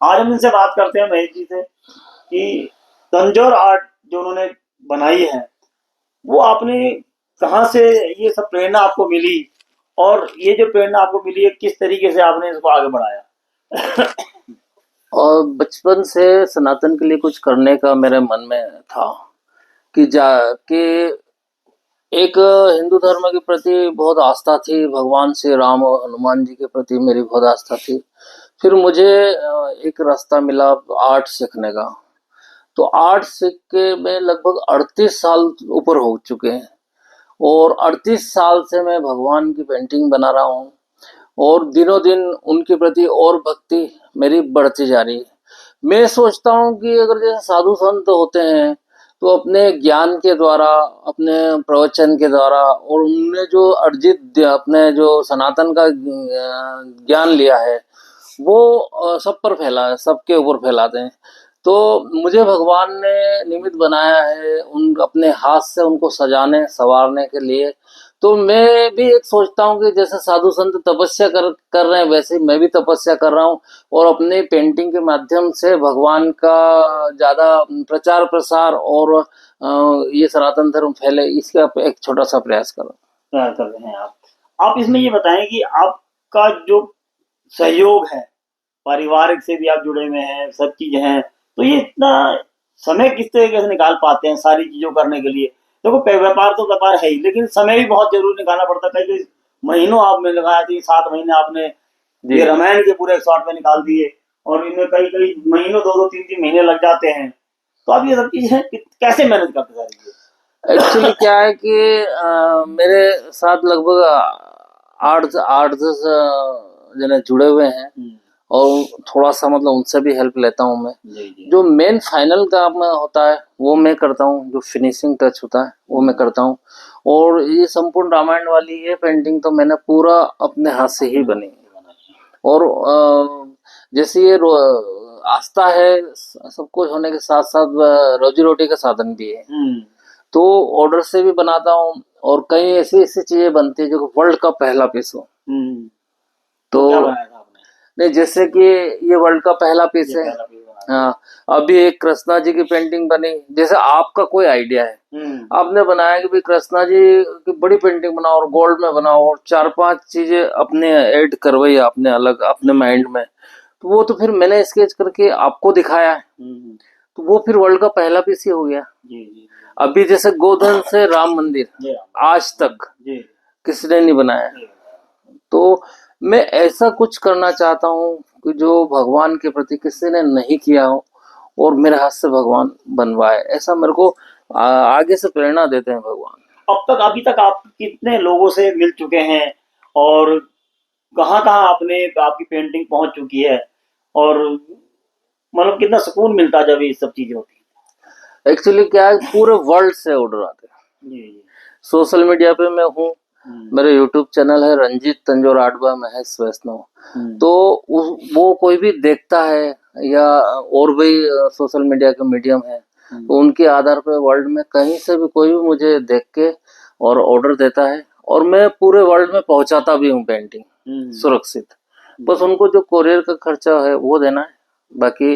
आज हम इनसे बात करते हैं महेश जी से कि तंजौर आर्ट जो उन्होंने बनाई है वो आपने कहाँ से ये सब प्रेरणा आपको मिली, और ये जो प्रेरणा आपको मिली है किस तरीके से आपने इसको आगे बढ़ाया? और बचपन से सनातन के लिए कुछ करने का मेरे मन में था कि कि एक हिंदू धर्म के प्रति बहुत आस्था थी, भगवान श्री राम और हनुमान जी के प्रति मेरी बहुत आस्था थी। फिर मुझे एक रास्ता मिला आर्ट सीखने का। तो आर्ट सीख के मैं लगभग 38 साल ऊपर हो चुके हैं, और 38 साल से मैं भगवान की पेंटिंग बना रहा हूँ, और दिनों दिन उनके प्रति और भक्ति मेरी बढ़ती जा रही है। मैं सोचता हूँ कि अगर जैसे साधु संत होते हैं तो अपने ज्ञान के द्वारा, अपने प्रवचन के द्वारा, और उनने जो अर्जित अपने जो सनातन का ज्ञान लिया है वो सब पर फैला है, सबके ऊपर फैलाते हैं। तो मुझे भगवान ने निमित्त बनाया है उन अपने हाथ से उनको सजाने संवारने के लिए। तो मैं भी एक सोचता हूँ कि जैसे साधु संत तपस्या कर रहे हैं वैसे ही मैं भी तपस्या कर रहा हूँ, और अपने पेंटिंग के माध्यम से भगवान का ज्यादा प्रचार प्रसार और ये सनातन धर्म फैले, इसका एक छोटा सा प्रयास कर रहे हैं आप इसमें ये बताएं कि आपका जो सहयोग है, पारिवारिक से भी आप जुड़े हुए हैं, सब चीजें हैं, तो ये इतना समय किस तरीके से निकाल पाते हैं सारी चीजों करने के लिए? देखो व्यापार तो व्यापार है ही, लेकिन समय भी बहुत जरूर निकालना पड़ता है। कई महीनों आपने लगाया थी, 7 महीने आपने ये रामायण के पूरे शॉर्ट में निकाल दिए, और इनमें कई कई महीनों 2-2 3-3 महीने लग जाते हैं। तो आप ये सब चीजें कैसे मैनेज करते सारी? एक्चुअली क्या है कि मेरे साथ लगभग 8-10 जने जुड़े हुए हैं, और थोड़ा सा मतलब उनसे भी हेल्प लेता हूँ मैं। जो मेन फाइनल काम होता है वो मैं करता हूँ, जो फिनिशिंग टच होता है वो मैं करता हूँ। और ये संपूर्ण रामायण वाली ये पेंटिंग तो मैंने पूरा अपने हाथ से ही बनी। और जैसे ये आस्था है, सब कुछ होने के साथ साथ रोजी रोटी का साधन भी है। तो ऑर्डर से भी बनाता हूँ, और कई ऐसी ऐसी चीजें बनती है जो वर्ल्ड का पहला पीस हो। तो क्या बनाया था आपने? नहीं, जैसे कि ये वर्ल्ड का पहला पीस है। हाँ, अभी एक कृष्णा जी की पेंटिंग बनी। जैसे आपका कोई आइडिया है, आपने बनाया कि भाई कृष्णा जी की बड़ी पेंटिंग बनाओ और गोल्ड में बनाओ, और 4-5 चीजें अपने ऐड करवाई आपने अलग अपने माइंड में, तो वो तो फिर मैंने स्केच करके आपको दिखाया है, तो वो फिर वर्ल्ड का पहला पीस ही हो गया। अभी जैसे गोधन से राम मंदिर आज तक किसी ने नहीं बनाया। तो मैं ऐसा कुछ करना चाहता हूँ कि जो भगवान के प्रति किसी ने नहीं किया हो, और मेरे हाथ से भगवान बनवाए। ऐसा मेरे को आगे से प्रेरणा देते हैं भगवान। अब तक अभी तक आप कितने लोगों से मिल चुके हैं, और कहाँ कहाँ आपने आपकी पेंटिंग पहुंच चुकी है, और मतलब कितना सुकून मिलता है जब ये सब चीजें होती है? एक्चुअली क्या है, पूरे वर्ल्ड से ऑर्डर आते हैं। सोशल मीडिया पे मैं हूँ, मेरा यूट्यूब चैनल है रंजीत तंजौर आर्ट बाय महेश वैष्णव। तो वो कोई भी देखता है, या और भी सोशल मीडिया का मीडियम है, तो उनके आधार पर वर्ल्ड में कहीं से भी कोई भी मुझे देख के और ऑर्डर देता है, और मैं पूरे वर्ल्ड में पहुंचाता भी हूँ पेंटिंग सुरक्षित। बस उनको जो कोरियर का खर्चा है वो देना है, बाकी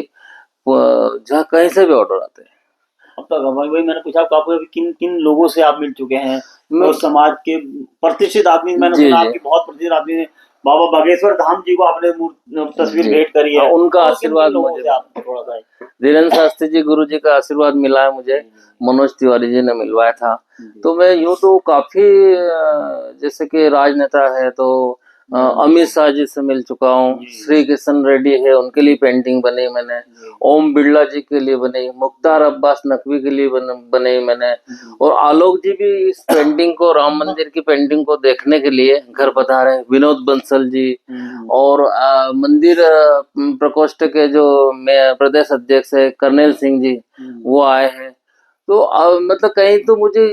जहाँ कहीं से भी ऑर्डर आते हैं। अब तक वही मैंने पूछा आपको किन किन लोगों से आप मिल चुके हैं, और समाज के प्रतिष्ठित आदमी, मैंने सुना आपकी बहुत प्रतिष्ठित आदमी ने बाबा बागेश्वर धाम जी को आपने तस्वीर भेंट करी है, उनका आशीर्वाद मुझे थोड़ा सा धीरेन्द्र शास्त्री जी गुरु जी का आशीर्वाद मिला है मुझे, मनोज तिवारी जी ने मिलवाया था। तो मैं यूँ तो काफी जैसे कि राजनेता है तो अमित शाह जी से मिल चुका हूँ, श्री किशन रेड्डी है उनके लिए पेंटिंग बनी मैंने, ओम बिरला जी के लिए बनी, मुख्तार अब्बास नकवी के लिए बनी मैंने, और आलोक जी भी इस पेंटिंग को, राम मंदिर की पेंटिंग को देखने के लिए घर पधारे, विनोद बंसल जी, और मंदिर प्रकोष्ठ के जो प्रदेश अध्यक्ष है कर्नल सिंह जी, वो आए हैं। तो मतलब कहीं तो मुझे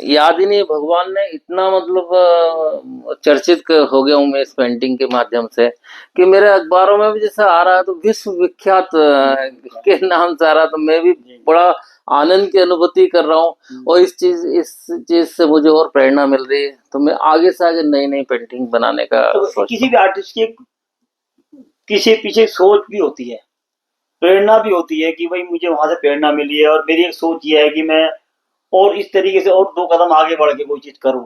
याद ही नहीं, भगवान ने इतना मतलब चर्चित हो गया हूँ मैं इस पेंटिंग के माध्यम से, कि मेरे अखबारों में भी जैसे आ रहा है तो विश्व विख्यात के नाम से आ रहा, तो मैं भी बड़ा आनंद की अनुभूति कर रहा हूँ, और इस चीज से मुझे और प्रेरणा मिल रही है। तो मैं आगे से आगे नई नई पेंटिंग बनाने का तो किसी भी आर्टिस्ट की किसी पीछे सोच भी होती है प्रेरणा भी होती है कि भाई मुझे वहां से प्रेरणा मिली है और मेरी एक सोच ये है कि मैं और इस तरीके से और 2 कदम आगे बढ़ के कोई चीज करूं।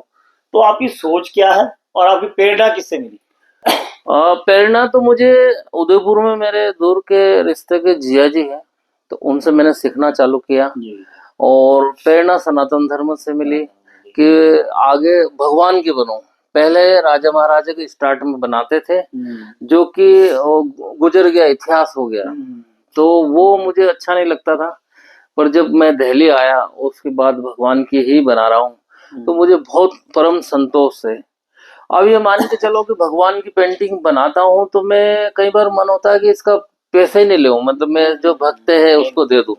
तो आपकी सोच क्या है और आपकी प्रेरणा किससे मिली? प्रेरणा तो मुझे उदयपुर में मेरे दूर के रिश्ते के जिया जी हैं, तो उनसे मैंने सीखना चालू किया। जी। और प्रेरणा सनातन धर्म से मिली कि आगे भगवान की बनो। पहले राजा महाराजा के स्टार्ट में बनाते थे, जो कि गुजर गया, इतिहास हो गया, तो वो मुझे अच्छा नहीं लगता था। पर जब मैं दिल्ली आया उसके बाद भगवान की ही बना रहा हूँ, तो मुझे बहुत परम संतोष है। अब ये मान के चलो कि भगवान की पेंटिंग बनाता हूँ तो मैं कई बार मन होता है कि इसका पैसे ही नहीं ले, मतलब मैं जो भक्त है उसको दे दूं,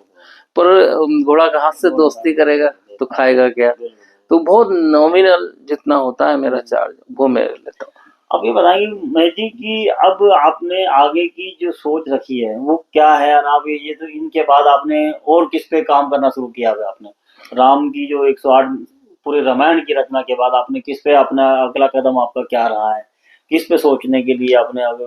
पर घोड़ा घास से दोस्ती करेगा तो खाएगा क्या। तो बहुत नॉमिनल जितना होता है मेरा चार्ज वो मैं लेता हूँ। अब ये बताएंगे महेश जी कि अब आपने आगे की जो सोच रखी है वो क्या है, और आप ये तो इनके बाद आपने और किस पे काम करना शुरू किया है? आपने राम की जो 108 पूरे रामायण की रचना के बाद आपने किस पे अपना अगला कदम आपका क्या रहा है? किस पे सोचने के लिए आपने अब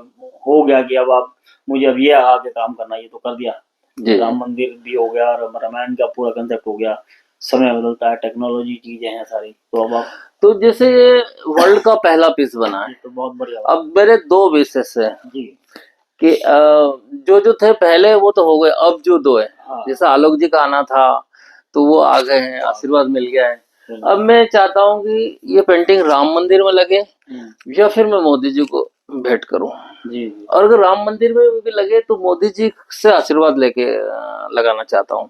हो गया कि अब आप मुझे अब ये आगे काम करना, ये तो कर दिया, जी राम मंदिर भी हो गया और रामायण का पूरा कंसेप्ट हो गया, समय बदलता है, टेक्नोलॉजी चीजें हैं सारी, तो अब आप तो जैसे ये वर्ल्ड का पहला पीस बना है, तो बहुत बढ़िया। अब मेरे 2 विशेष है जी। कि जो जो थे पहले वो तो हो गए, अब जो 2 है, हाँ। जैसे आलोक जी का आना था तो वो आ गए हैं, आशीर्वाद मिल गया है। अब मैं चाहता हूँ कि ये पेंटिंग राम मंदिर में लगे या फिर मैं मोदी जी को भेंट करूं। जी। और अगर राम मंदिर में भी लगे तो मोदी जी से आशीर्वाद लेके लगाना चाहता हूँ।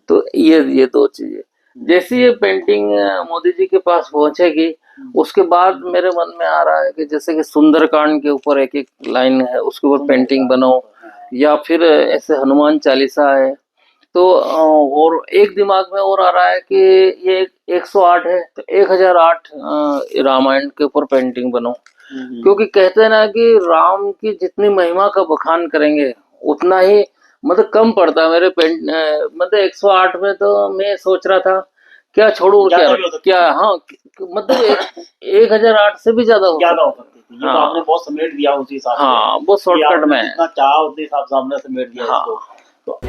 तो ये 2 चीजें, जैसे ये पेंटिंग मोदी जी के पास पहुंचेगी उसके बाद मेरे मन में आ रहा है कि जैसे कि सुंदरकांड के ऊपर एक एक लाइन है उसके ऊपर पेंटिंग बनाओ, या फिर ऐसे हनुमान चालीसा है। तो और एक दिमाग में और आ रहा है कि ये 108 है तो 1008 रामायण के ऊपर पेंटिंग बनो, क्योंकि कहते हैं ना कि राम की जितनी महिमा का बखान करेंगे उतना ही मतलब कम पड़ता है मेरे पेंट मतलब 108 में तो मैं सोच रहा था क्या छोड़ू क्या क्या। हाँ मतलब 1008 से भी ज्यादा हो सकती थी। ये हाँ, तो आपने बहुत समेट दिया उसी हिसाब से। हाँ वो शॉर्टकट में जितना चाहा उतने हिसाब से आपने समेट दिया हाँ। इसको। तो